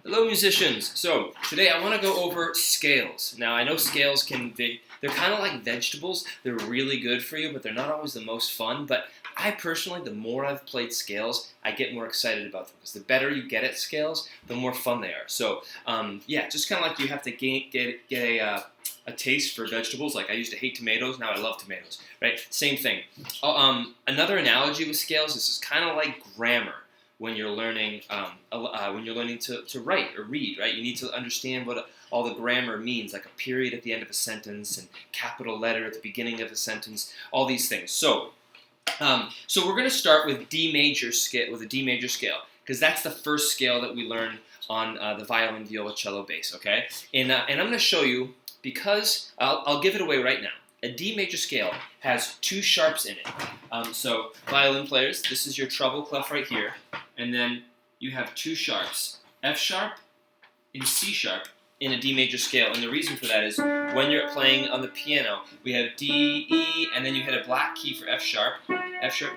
Hello musicians! So, today I want to go over scales. Now I know scales they're kind of like vegetables. They're really good for you, but they're not always the most fun. But I personally, the more I've played scales, I get more excited about them. Because the better you get at scales, the more fun they are. So, yeah, just kind of like you have to get a taste for vegetables. Like I used to hate tomatoes, now I love tomatoes, right? Same thing. Another analogy with scales is it's kind of like grammar. When you're learning, to write or read, right? You need to understand what all the grammar means, like a period at the end of a sentence and capital letter at the beginning of a sentence, all these things. So we're going to start with D major scale, because that's the first scale that we learn on the violin, viola, cello, bass. Okay, and I'm going to show you because I'll give it away right now. A D major scale has two sharps in it. So violin players, this is your treble clef right here. And then you have two sharps, F sharp and C sharp in a D major scale. And the reason for that is when you're playing on the piano, we have D, E, and then you hit a black key for F sharp,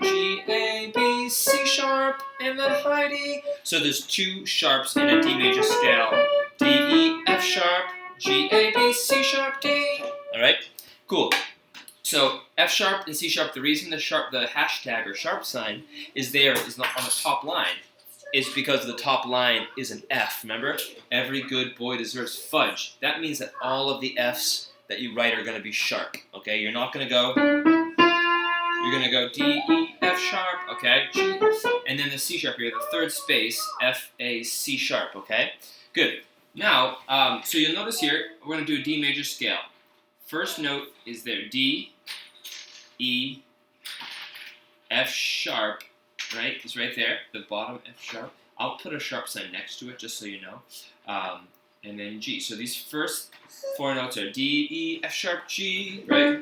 G, A, B, C sharp, and then high D. So there's two sharps in a D major scale, D, E, F sharp, G, A, B, C sharp, D. All right, cool. So F sharp and C sharp, the reason the hashtag or sharp sign is not on the top line is because the top line is an F, remember? Every good boy deserves fudge. That means that all of the Fs that you write are going to be sharp, okay? You're not going to go, you're going to go D, E, F sharp, okay? G, and then the C sharp here, the third space, F, A, C sharp, okay? Good. Now, so you'll notice here, we're going to do a D major scale. First note is there, D, E, F sharp, right? It's right there, the bottom F sharp. I'll put a sharp sign next to it just so you know. And then G. So these first four notes are D, E, F sharp, G, right?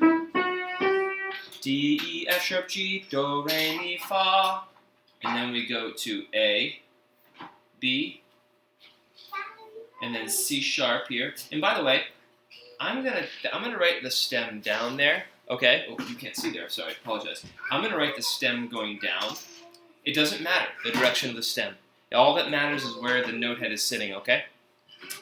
D, E, F sharp, G, Do, Re, Mi, Fa. And then we go to A, B, and then C sharp here. And by the way, I'm gonna write the stem down there. Okay. Oh, you can't see there. Sorry. Apologize. I'm gonna write the stem going down. It doesn't matter the direction of the stem. All that matters is where the note head is sitting. Okay.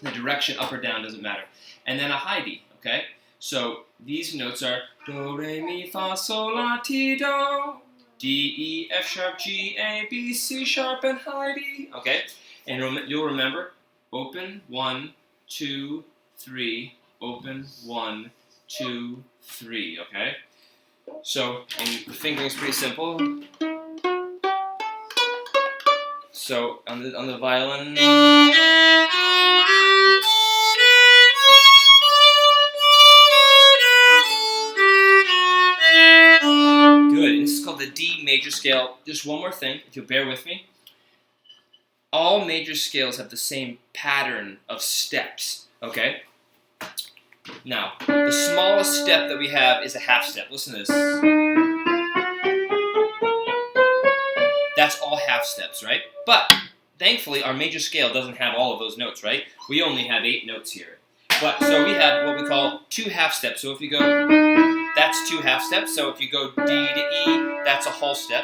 The direction up or down doesn't matter. And then a high D. Okay. So these notes are Do, Re, Mi, Fa, Sol, La, Ti, Do, D, E, F sharp, G, A, B, C sharp, and high D. Okay. And you'll remember open 1, 2, 3. Open 1, 2, 3, okay? So, and the fingering is pretty simple. So, on the violin, good. And this is called the D major scale. Just one more thing, if you'll bear with me. All major scales have the same pattern of steps, okay? Now, the smallest step that we have is a half step. Listen to this. That's all half steps, right? But, thankfully, our major scale doesn't have all of those notes, right? We only have 8 notes here. But, so we have what we call 2 half steps. So if you go, that's 2 half steps. So if you go D to E, that's a whole step,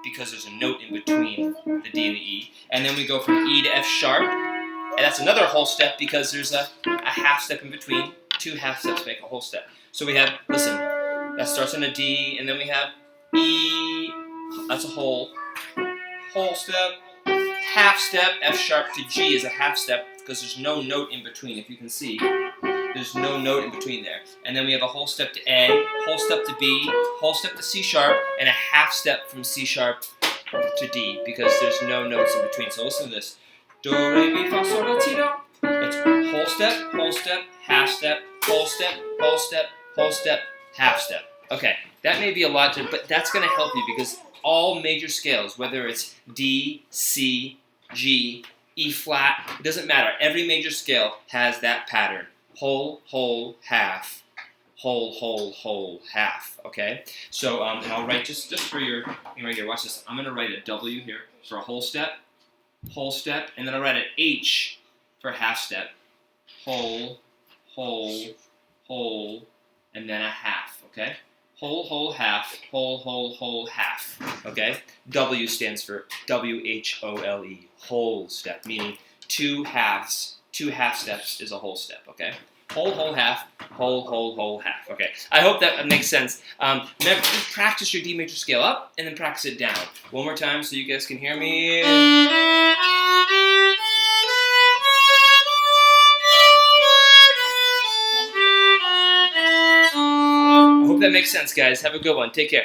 because there's a note in between the D and the E. And then we go from E to F sharp, and that's another whole step because there's a half step in between. 2 half steps make a whole step. So we have, listen, that starts on a D, and then we have E, that's a whole step, half step, F sharp to G is a half step, because there's no note in between, if you can see. There's no note in between there. And then we have a whole step to A, whole step to B, whole step to C sharp, and a half step from C sharp to D, because there's no notes in between. So listen to this. Do, Re, Mi, Fa, Sol, La, Ti, Do. It's whole step, half step, whole step, whole step, half step. Okay, that may be a lot, but that's going to help you because all major scales, whether it's D, C, G, E flat, it doesn't matter. Every major scale has that pattern. Whole, half, whole, half. Okay? So, and I'll write just for your thing right here. Watch this. I'm going to write a W here for a whole step, and then I'll write an H for half step, whole, and then a half, okay? Whole, half, whole, half, okay? W stands for W-H-O-L-E, whole step, meaning two halves. 2 half steps is a whole step, okay? Whole, half, whole, half. Okay, I hope that makes sense. Remember, just practice your D major scale up, and then practice it down. One more time so you guys can hear me. I hope that makes sense, guys. Have a good one. Take care.